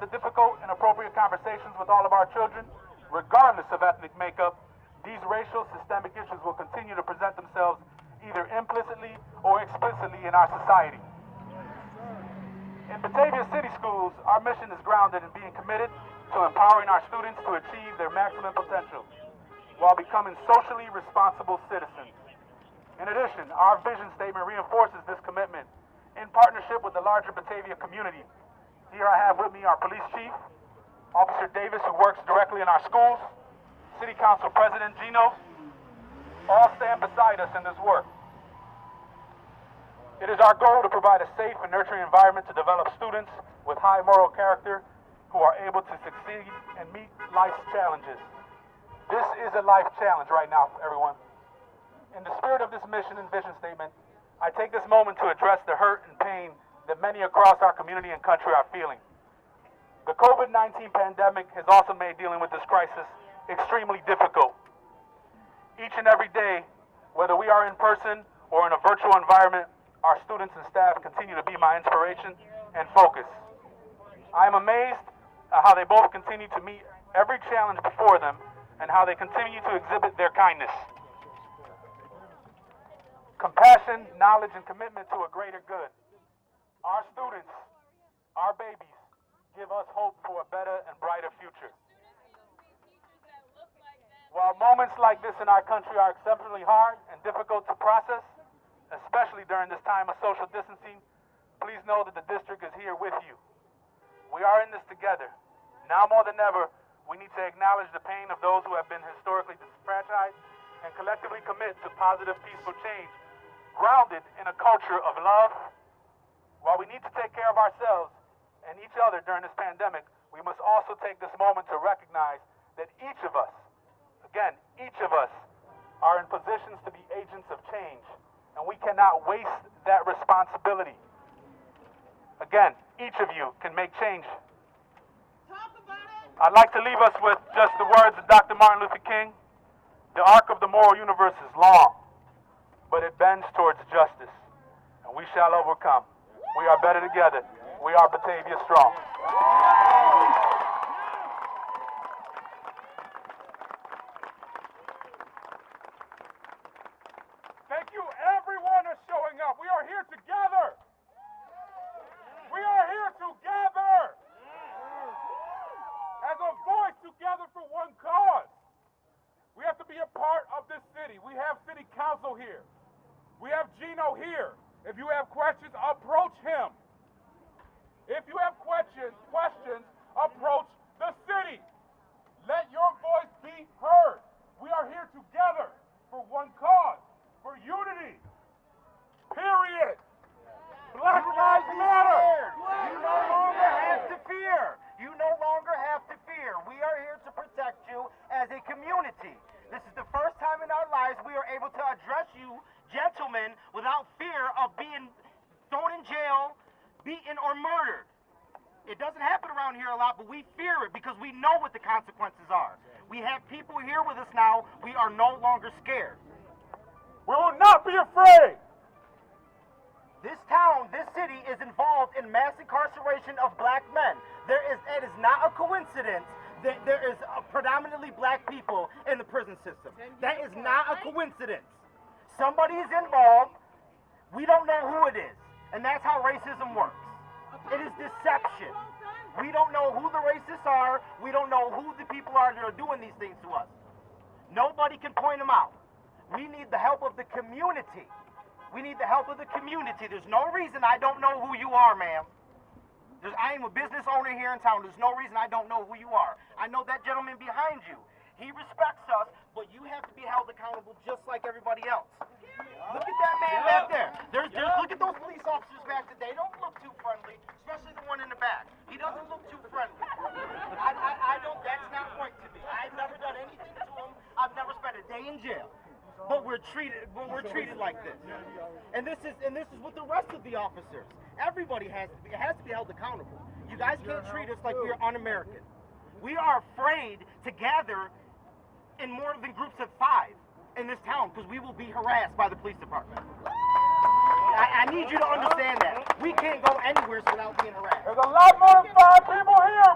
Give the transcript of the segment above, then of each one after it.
have the difficult and appropriate conversations with all of our children, regardless of ethnic makeup, these racial systemic issues will continue to present themselves either implicitly or explicitly in our society. In Batavia City Schools, our mission is grounded in being committed to empowering our students to achieve their maximum potential while becoming socially responsible citizens. In addition, our vision statement reinforces this commitment in partnership with the larger Batavia community. Here I have with me our police chief, Officer Davis, who works directly in our schools, City Council President Gino. All stand beside us in this work. It is our goal to provide a safe and nurturing environment to develop students with high moral character who are able to succeed and meet life's challenges. This is a life challenge right now, everyone. In the spirit of this mission and vision statement, I take this moment to address the hurt and pain that many across our community and country are feeling. The COVID-19 pandemic has also made dealing with this crisis extremely difficult. Each and every day, whether we are in person or in a virtual environment, our students and staff continue to be my inspiration and focus. I am amazed at how they both continue to meet every challenge before them and how they continue to exhibit their kindness, compassion, knowledge, and commitment to a greater good. Our students, our babies, give us hope for a better and brighter future. While moments like this in our country are exceptionally hard and difficult to process, especially during this time of social distancing, please know that the district is here with you. We are in this together. Now more than ever, we need to acknowledge the pain of those who have been historically disenfranchised and collectively commit to positive, peaceful change, grounded in a culture of love. While we need to take care of ourselves and each other during this pandemic, we must also take this moment to recognize that each of us, again, each of us, are in positions to be agents of change, and we cannot waste that responsibility. Again, each of you can make change. Talk about it. I'd like to leave us with just the words of Dr. Martin Luther King. The arc of the moral universe is long, but it bends towards justice, and we shall overcome. We are better together. We are Batavia strong. Thank you, everyone, for showing up. We are here together. We are here together as a voice together for one cause. We have to be a part of this city. We have city council here. We have Gino here. If you have questions, approach him. If you have questions, approach the city. Let your voice be heard. We are here together for one cause, for unity. Period. Black Lives Matter. You no longer have to fear. You no longer have to fear. We are here to protect you as a community. This is the first time in our lives we are able to address you, gentlemen, without fear of being thrown in jail, beaten, or murdered. It doesn't happen around here a lot, but we fear it because we know what the consequences are. We have people here with us now. We are no longer scared. We will not be afraid. This town, this city is involved in mass incarceration of black men. It is not a coincidence that there is predominantly black people in the prison system. That is not a coincidence. Somebody is involved. We don't know who it is. And that's how racism works. It is deception. We don't know who the racists are. We don't know who the people are that are doing these things to us. Nobody can point them out. We need the help of the community. We need the help of the community. There's no reason I don't know who you are, ma'am. I am a business owner here in town. There's no reason I don't know who you are. I know that gentleman behind you. He respects us, but you have to be held accountable just like everybody else. Look at that man back there. Look at those police officers back there. They don't look too friendly, especially the one in the back. He doesn't look too friendly. I don't, that's not right to me. I've never done anything to him. I've never spent a day in jail. But we're treated like this. And this is with the rest of the officers. Everybody has to be held accountable. You guys can't treat us like we're un-American. We are afraid to gather in more than groups of 5 in this town because we will be harassed by the police department. I need you to understand that. We can't go anywhere without being harassed. There's a lot more than 5 people here.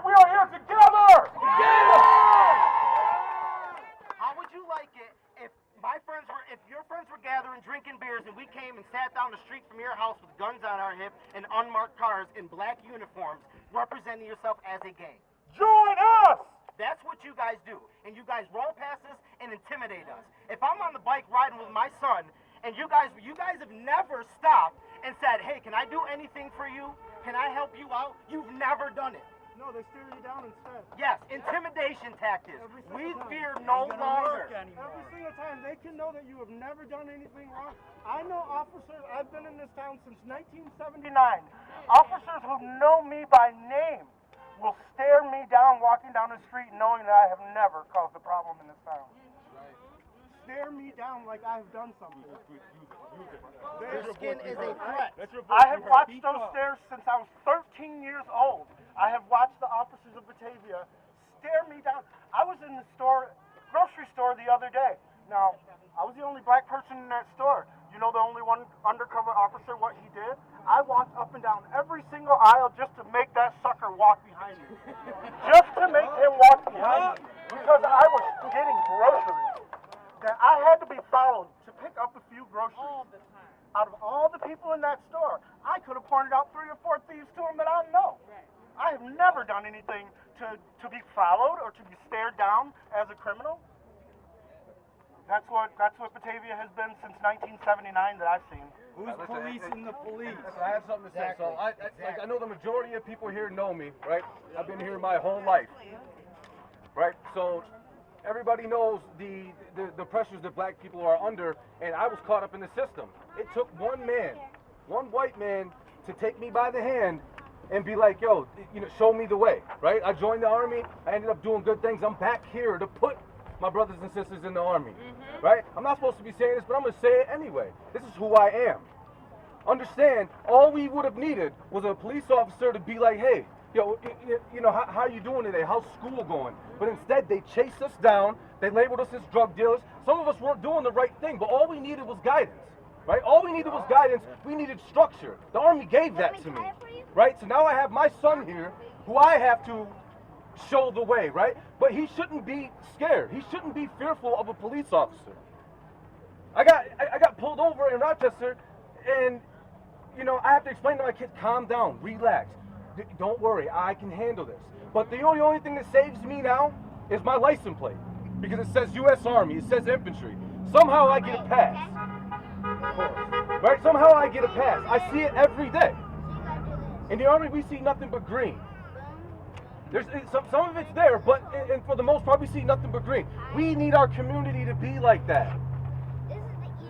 black uniforms representing yourself as a gang. Join us! That's what you guys do. And you guys roll past us and intimidate us. If I'm on the bike riding with my son, and you guys have never stopped and said, hey, can I do anything for you? Can I help you out? You've never done it. No, they stare you down instead. Yes, intimidation tactics. Every We single time. fear no longer. Every single time, they can know that you have never done anything wrong. I know officers, I've been in this town since 1979. Officers who know me by name will stare me down walking down the street knowing that I have never caused a problem in this town. Stare me down like I have done something. Your skin is a threat. I have watched those stares since I was 13 years old. I have watched the officers of Batavia stare me down. I was in the grocery store the other day. Now, I was the only black person in that store. You know the only one undercover officer, what he did? I walked up and down every single aisle just to make that sucker walk behind me. Just to make him walk behind me. Because I was getting groceries. That I had to be followed to pick up a few groceries. All the time. Out of all the people in that store, I could have pointed out 3 or 4 thieves to them that I know. Right. I have never done anything to be followed or to be stared down as a criminal. That's what Batavia has been since 1979 that I've seen. Who's policing the police? I have something to say. So I know the majority of people here know me, right? I've been here my whole life, right? So everybody knows the pressures that black people are under, and I was caught up in the system. It took one white man, to take me by the hand and be like, yo, show me the way, right? I joined the Army. I ended up doing good things. I'm back here to put my brothers and sisters in the Army, right? I'm not supposed to be saying this, but I'm going to say it anyway. This is who I am. Understand, all we would have needed was a police officer to be like, hey, yo, how you doing today? How's school going? But instead, they chased us down. They labeled us as drug dealers. Some of us weren't doing the right thing, but all we needed was guidance, right? All we needed was guidance. We needed structure. The Army gave that to me, right? So now I have my son here, who I have to show the way, right? But he shouldn't be scared. He shouldn't be fearful of a police officer. I got pulled over in Rochester, and I have to explain to my kids, calm down, relax. Don't worry, I can handle this. But the only thing that saves me now is my license plate, because it says U.S. Army, it says infantry. Somehow I get a pass, right? Somehow I get a pass. I see it every day. In the Army, we see nothing but green. There's some of it's there, but and for the most part, we see nothing but green. We need our community to be like that,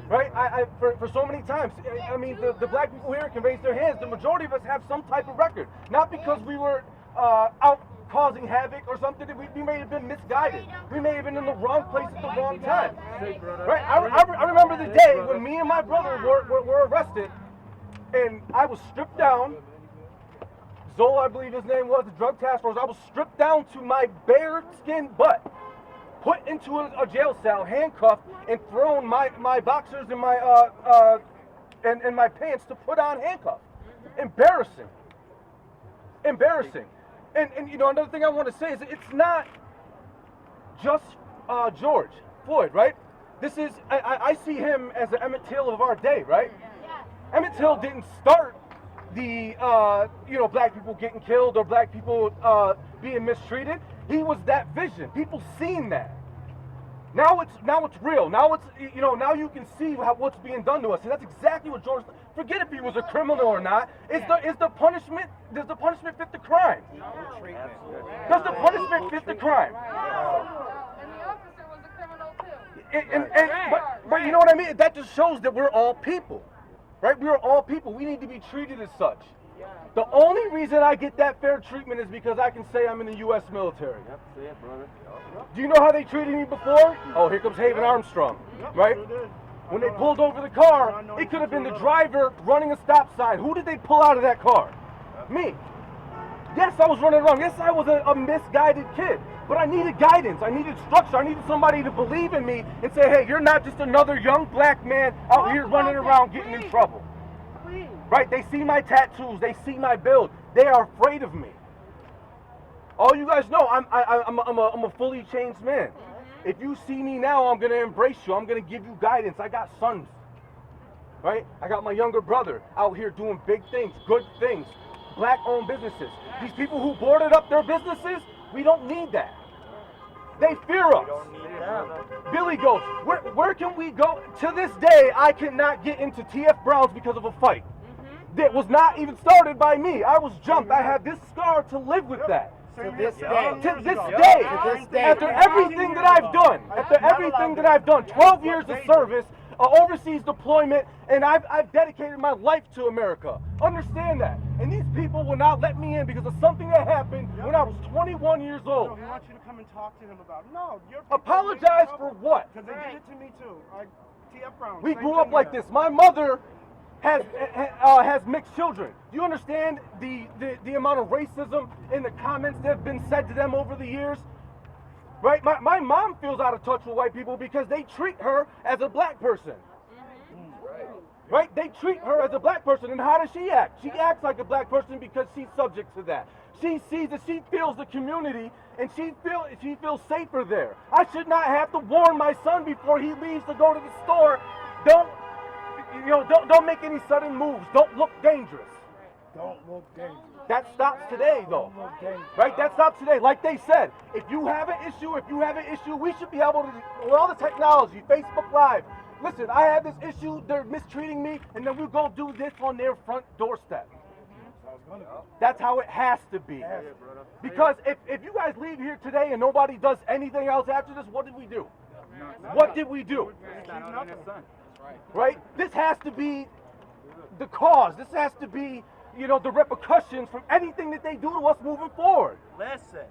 right? For so many times, I mean, the black people here can raise their hands. The majority of us have some type of record, not because we were out causing havoc or something. We may have been misguided. We may have been in the wrong place at the wrong time, right? I remember the day when me and my brother were arrested, and I was stripped down. Zola, I believe his name was, the drug task force. I was stripped down to my bare skin butt, put into a jail cell, handcuffed, and thrown my boxers and my and my pants to put on handcuffs. Embarrassing. And another thing I want to say is it's not just George Floyd, right? This is I see him as the Emmett Till of our day, right? Emmett Till didn't start the black people getting killed or black people being mistreated. He was that vision. People seen that. Now it's real. Now it's now you can see what's being done to us, and that's exactly what George. Forget if he was a criminal or not. Does the punishment fit the crime? Does the punishment fit the crime? And the officer was a criminal too. But you know what I mean? That just shows that we're all people. Right? We are all people. We need to be treated as such. The only reason I get that fair treatment is because I can say I'm in the U.S. military. Yep, see it, brother. Do you know how they treated me before? Oh, here comes Haven Armstrong, right? When they pulled over the car, it could have been the driver running a stop sign. Who did they pull out of that car? Me. Yes, I was running wrong. Yes, I was a misguided kid. But I needed guidance. I needed structure. I needed somebody to believe in me and say, hey, you're not just another young black man out here running around getting in trouble. Right? They see my tattoos. They see my build. They are afraid of me. All you guys know, I'm a fully changed man. If you see me now, I'm going to embrace you. I'm going to give you guidance. I got sons. Right? I got my younger brother out here doing big things, good things, black-owned businesses. These people who boarded up their businesses, we don't need that. They fear us. Billy goes, where can we go? To this day, I cannot get into TF Brown's because of a fight. That was not even started by me. I was jumped. I had this scar to live with that. To this day. To this day. After everything that I've done, 12 years of service, overseas deployment, and I've dedicated my life to America. Understand that. And these people will not let me in because of something that happened when I was 21 years old. I want you to come and talk to him about it. No, you're Apologize for what? Because they did it to me too. TF Brown. We grew up like this. My mother has mixed children. Do you understand the amount of racism in the comments that have been said to them over the years? Right? My mom feels out of touch with white people because they treat her as a black person. Right? They treat her as a black person, and how does she act? She acts like a black person because she's subject to that. She sees that she feels the community, and she feels safer there. I should not have to warn my son before he leaves to go to the store. Don't make any sudden moves. Don't look dangerous. Don't look dangerous. That stops today, though. Right? That stops today. Like they said, if you have an issue, we should be able to, with all the technology, Facebook Live. Listen, I have this issue, they're mistreating me, and then we'll go do this on their front doorstep. That's how it has to be. Because if you guys leave here today and nobody does anything else after this, what did we do? What did we do? Right? This has to be the cause. This has to be, the repercussions from anything that they do to us moving forward. Listen.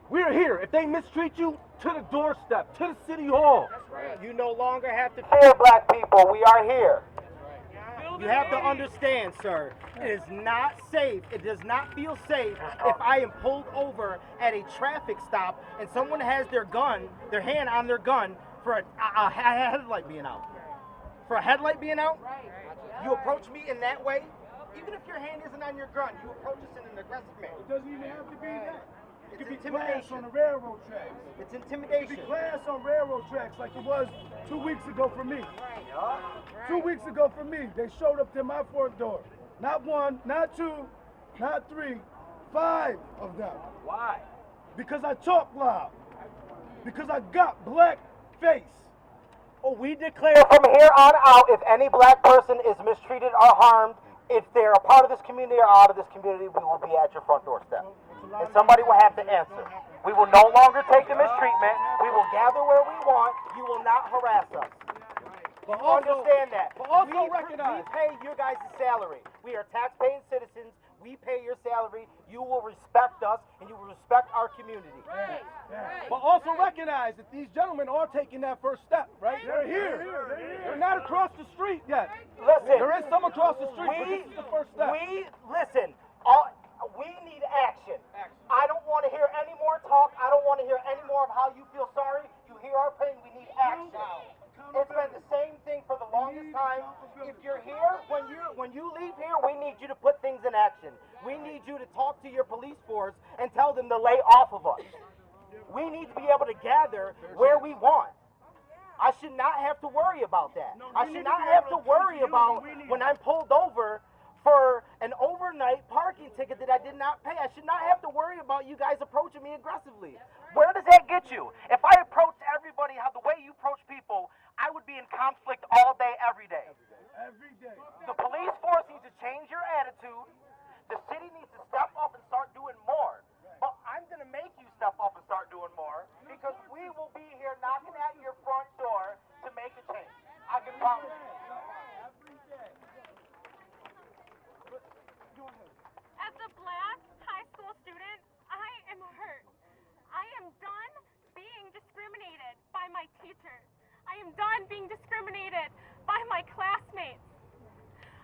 We're here. If they mistreat you, to the doorstep, to the city hall. You no longer have to fear black people. We are here. You have to understand, sir, it is not safe. It does not feel safe if I am pulled over at a traffic stop and someone has their hand on their gun for a headlight being out. For a headlight being out, you approach me in that way, even if your hand isn't on your gun, you approach us in an aggressive manner. It doesn't even have to be that. It It's could be class intimidation. on the railroad tracks. It's It could intimidation. be class on railroad tracks like it was 2 weeks ago for me. 2 weeks ago for me, they showed up to my front door. Not one, not two, not three, 5 of them. Why? Because I talk loud. Because I got black face. Oh, we declare from here on out, if any black person is mistreated or harmed, if they're a part of this community or out of this community, we will be at your front doorstep. And somebody will have to answer. We will no longer take the mistreatment. We will gather where we want. You will not harass us. But also, Understand that. But also we recognize. pay your guys' salary. We are tax-paying citizens. We pay your salary. You will respect us, and you will respect our community. But also recognize that these gentlemen are taking that first step, right? They're here. They're not across the street yet. Listen. There is some across the street, but this is the first step. Listen. We need action. I don't want to hear any more talk. I don't want to hear any more of how you feel sorry. You hear our pain. We need action. It's been the same thing for the longest time. If you're here, when you leave here, we need you to put things in action. We need you to talk to your police force and tell them to lay off of us. We need to be able to gather where we want. I should not have to worry about that. I should not have to worry about when I'm pulled over for an overnight parking ticket that I did not pay. I should not have to worry about you guys approaching me aggressively. Where does that get you? If I approached everybody how the way you approach people, I would be in conflict all day, every day. Every day. The police force needs to change your attitude. The city needs to step up and start doing more. But I'm going to make you step up and start doing more because we will be here knocking at your front door to make a change. I can promise you. As a black high school student, I am hurt. I am done being discriminated by my teachers. I am done being discriminated by my classmates.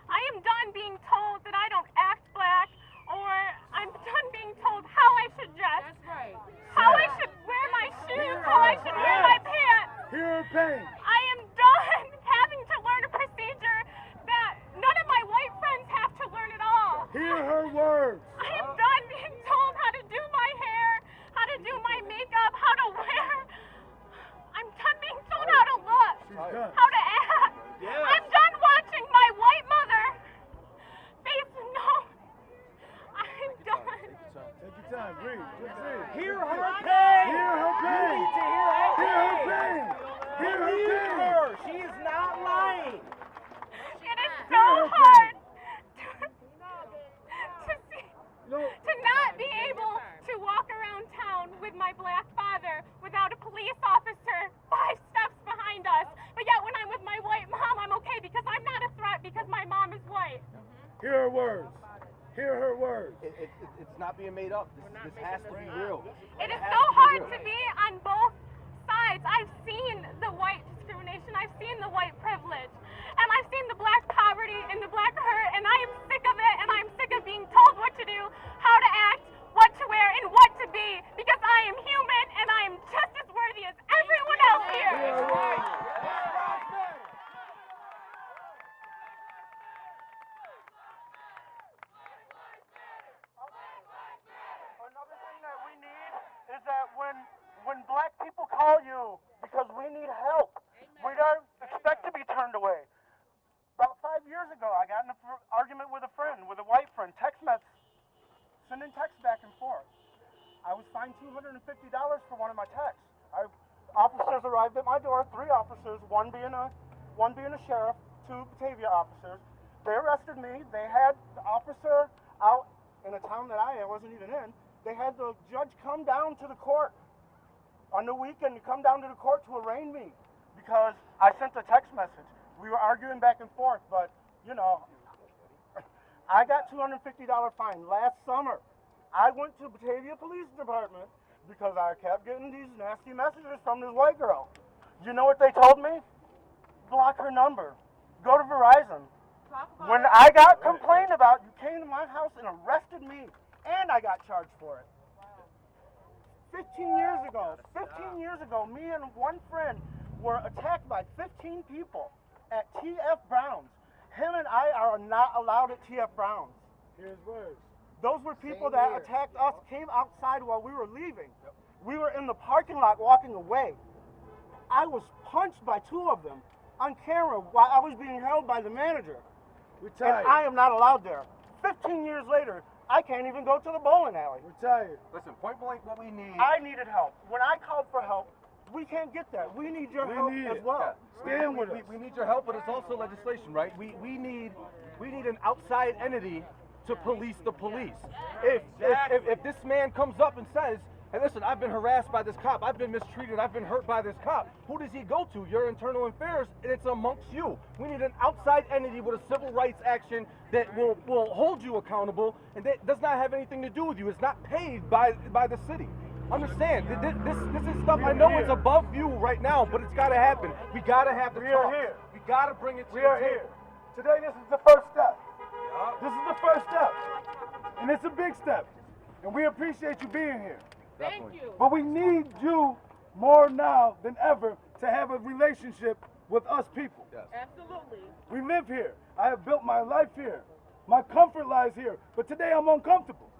I am done being told that I don't act black, or I'm done being told how I should dress. That's right. How I should wear my shoes, how I should wear my pants. Hear her pain. I am done having to learn a procedure that none of my white friends have to learn at all. Hear her words. I am done being told how to do my hair, how to do my makeup, how to wear. I'm done being told how to look, done. how to act. I'm done watching my white mother face no time. Breathe. Just breathe. Hear her pain. Hear her pain. You need to hear her Hear her pain. pain. Hear her Believe pain. her. She is not lying. It is so hard to not be able to walk around town with my black father without a police officer 5 steps behind us. But yet when I'm with my white mom, I'm okay because I'm not a threat because my mom is white. Hear her words. Hear her words. It's not being made up. This has to be real. It is so hard to be on both sides. I've seen the white discrimination. I've seen the white privilege. And I've seen the black poverty and the black hurt. And I am sick of it. And I'm sick of being told what to do, how to act, what to wear, and what to be. Because I am human and I am just as worthy as everyone else here. Another thing that we need is that when black people call you because we need help, we don't expect to be turned away. About 5 years ago, I got in an argument with a friend, with a white friend, text message, sending texts back and forth. I was fined $250 for one of my texts. Officers arrived at my door, 3 officers, one being a sheriff, 2 Batavia officers. They arrested me. They had the officer out in a town that I wasn't even in. They had the judge come down to the court on the weekend to come down to the court to arraign me because I sent a text message. We were arguing back and forth, but, you know, I got $250 fine last summer. I went to Batavia Police Department because I kept getting these nasty messages from this white girl. You know what they told me? Block her number. Go to Verizon. When I got complained about, you came to my house and arrested me, and I got charged for it. 15 years ago, me and one friend were attacked by 15 people at T.F. Brown's. Him and I are not allowed at T.F. Brown's. Here's words. Those were people that attacked us, came outside while we were leaving. We were in the parking lot walking away. I was punched by 2 of them on camera while I was being held by the manager. Retired. And I am not allowed there. 15 years later, I can't even go to the bowling alley. Retired. Listen, point blank, what we need. I needed help. When I called for help, we can't get that. We need your help as well. Stand with us. We need your help, but it's also legislation, right? We need an outside entity to police the police. If this man comes up and says, hey, listen, I've been harassed by this cop, I've been mistreated, I've been hurt by this cop, who does he go to? Your internal affairs, and it's amongst you. We need an outside entity with a civil rights action that will hold you accountable and that does not have anything to do with you. It's not paid by the city. Understand, this is stuff I know it's above you right now, but it's got to happen. We got to have the We talk. are here. We got to bring it to We the are table. here. Today, this is the first step. This is the first step. And it's a big step. And we appreciate you being here. Thank you. But we need you more now than ever to have a relationship with us people. Yes. Absolutely. We live here. I have built my life here. My comfort lies here. But today I'm uncomfortable.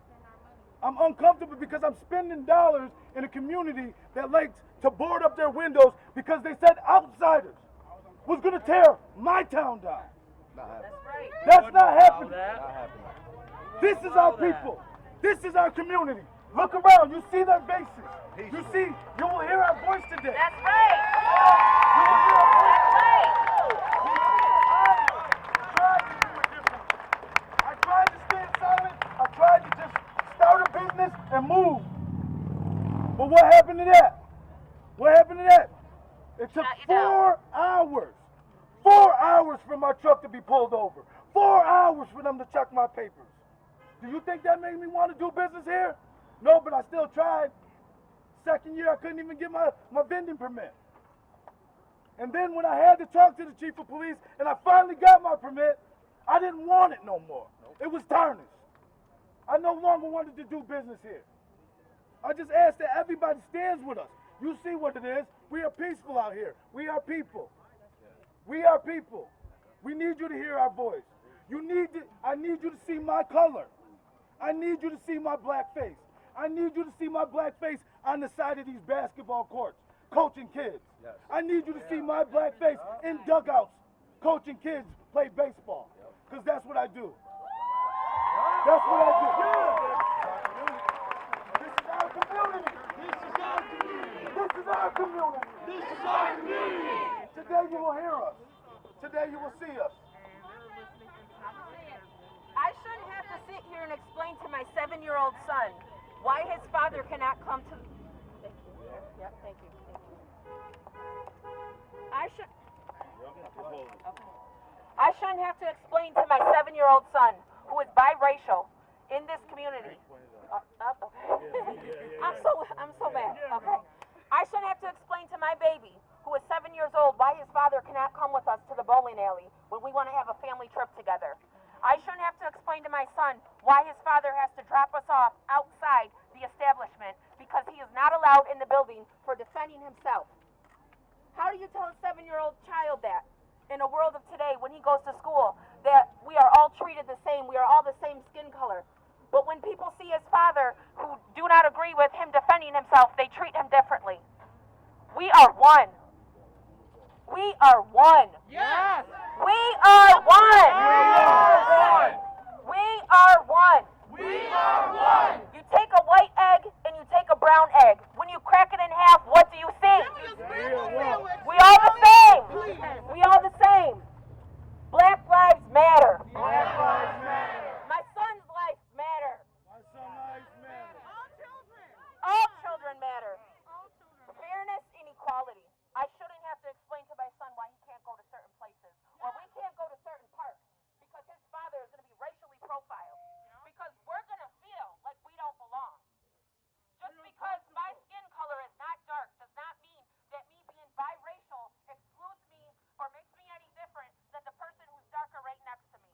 I'm uncomfortable because I'm spending dollars in a community that likes to board up their windows because they said outsiders was going to tear my town down. Not happening. That's right. That's not happening. Not happening. This is our people. This is our community. Look around. You see their faces. You see, you will hear our voice today. That's right. You will hear our voice. I tried to stay silent. I tried to just start a business and move. But what happened to that? What happened to that? It took 4 hours. 4 hours for my truck to be pulled over. 4 hours for them to check my papers. Do you think that made me want to do business here? No, but I still tried. Second year, I couldn't even get my vending permit. And then when I had to talk to the chief of police and I finally got my permit, I didn't want it no more. It was tarnished. I no longer wanted to do business here. I just ask that everybody stands with us. You see what it is. We are peaceful out here. We are people. We are people. We need you to hear our voice. I need you to see my color. I need you to see my black face. I need you to see my black face on the side of these basketball courts, coaching kids. Yes. I need you to see my black face in dugouts, coaching kids play baseball. Because that's what I do. That's what I do. our community. This is our community. Today you will hear us. Today you will see us. I shouldn't have to sit here and explain to my 7-year-old son why his father cannot come to... Thank you. Yep, thank you. I shouldn't have to explain to my 7-year-old son, who is biracial, in this community. Okay. I'm so mad. Okay. I shouldn't have to explain to my baby, who is 7 years old, why his father cannot come with us to the bowling alley when we want to have a family trip together. I shouldn't have to explain to my son why his father has to drop us off outside the establishment because he is not allowed in the building for defending himself. How do you tell a 7-year-old child that in a world of today when he goes to school that we are all treated the same, we are all the same skin color? But when people see his father who do not agree with him defending himself, they treat him differently. We are one. We are one. Yes. We are one. We are one. We are one. We are one. You take a white egg and you take a brown egg. When you crack it in half, what do you see? We all the same. We all the same. Black lives matter. Black lives matter. My son's life matter. My son's life matter. All children matter. Fairness and equality. I shouldn't have to explain to my son why he can't go to certain places or we can't go to certain parks because his father is going to be racially profiled. Because we're going to feel like we don't belong. Just because my skin color is not dark does not mean that me being biracial excludes me or makes me any different than the person who's darker right next to me.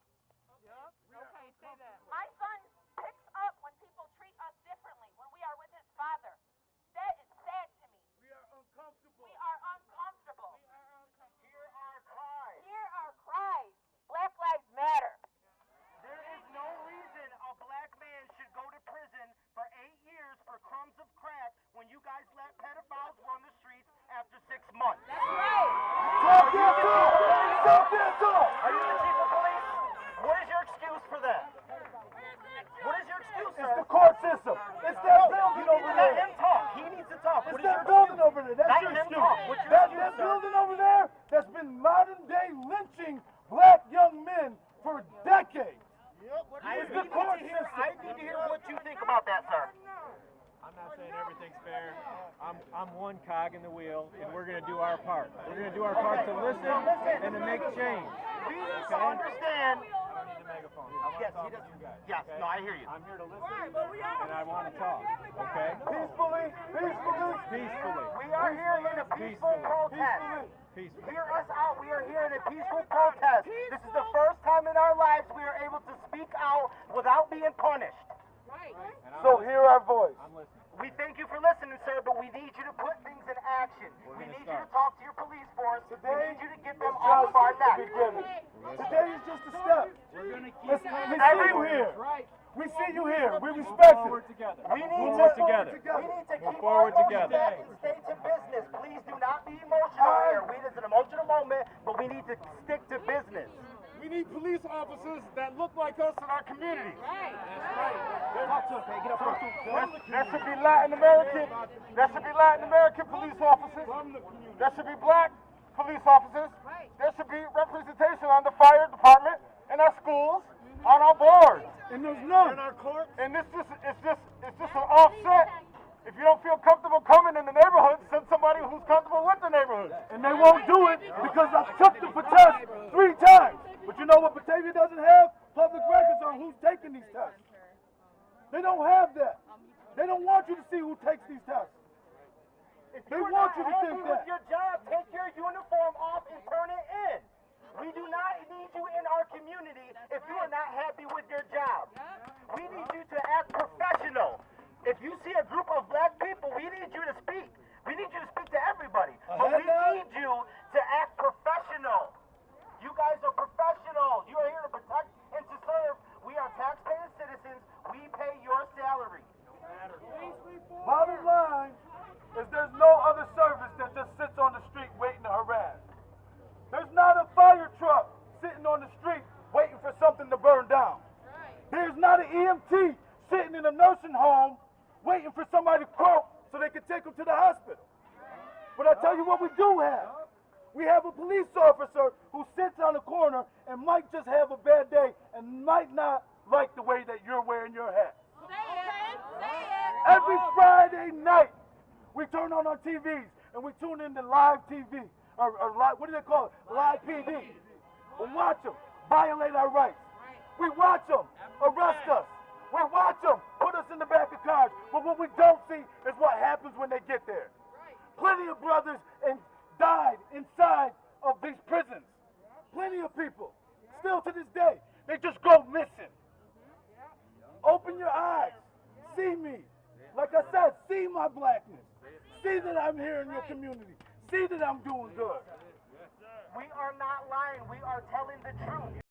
Okay, say that. My son picks up when people treat us differently when we are with his father. That is sad to me. We are uncomfortable. We are uncomfortable. Hear our cries. Hear our cries. Black lives matter. There is no reason a black man should go to prison for 8 years for crumbs of crack when you guys let pedophiles run the streets after 6 months. That's right. Talk that talk. Talk that talk. Are you the chief of police? What is your excuse for that? What is your excuse, sir? It's the court system. It's that building over Let there. him talk. He needs to talk. It's What is that your building excuse? over there. That's Let your him excuse. talk. What's your That excuse, sir? building over there that's been modern day lynching black young men for decades. I It's need the court to hear. system. I need to hear what you think about that, sir. I'm not saying everything's fair. I'm one cog in the wheel, and we're going to do our part. We're going to do our part to listen and to make change. We need to understand. I don't need the megaphone. I want Yes, to talk he to does. you guys. Yes, okay? no, I hear you. I'm here to listen, and I want to talk. Okay? Peacefully, peacefully. Peacefully. We are here in a peaceful protest. Peacefully. Hear us out. We are here in a peaceful protest. This is the first time in our lives we are able to speak out without being punished. And I'm So listening. hear our voice. I'm listening. We thank you for listening, sir, but we need you to put things in action. We gonna need you to start. talk to your police force. We Today need you to get them is off just of our the neck. beginning. Today is just a step. We're going to keep Listen, we see you Everyone. here. right. We see you here. We Move respect forward it. together. We need Move to forward together. We need to Move keep forward our together. back and stay to business. Please do not be emotional here. It is an emotional moment, but we need to stick to business. We need police officers that look like us in our community. There should be Latin American. There should be Latin American police officers. There should be black police officers. There should be representation on the fire department, in our schools, on our boards. And there's none. And it's just an offset. If you don't feel comfortable coming in the neighborhood, send somebody who's comfortable with the neighborhood. And they won't do it because I took the protest 3 times. But you know what Batavia doesn't have? Public records on who's taking these tests. They don't have that. They don't want you to see who takes these tests. If They you're want not you to happy think with that. your job, take your uniform off and turn it in. We do not need you in our community if you are not happy with your job. We need you to act professional. If you see a group of black people, we need you to speak. We need you to speak to everybody. But we need you to act professional. You guys are professionals. You are here to protect and to serve. We are taxpaying citizens. We pay your salary. Bottom line is there's no other service that just sits on the street waiting to harass. There's not a fire truck sitting on the street waiting for something to burn down. There's not an EMT sitting in a nursing home waiting for somebody to croak so they can take them to the hospital. But I tell you what we do have. We have a police officer who sits on the corner and might just have a bad day and might not like the way that you're wearing your hat. Say it. Say it. Every Friday night, we turn on our TVs and we tune into live TV, or live, what do they call it? Live PD. We watch them violate our rights. We watch them arrest us. We watch them put us in the back of cars. But what we don't see is what happens when they get there. Plenty of brothers died inside of these prisons. Plenty of people. Still to this day, they just go missing. Open your eyes. See me. Like I said, see my blackness. See that I'm here in your community. See that I'm doing good. We are not lying. We are telling the truth.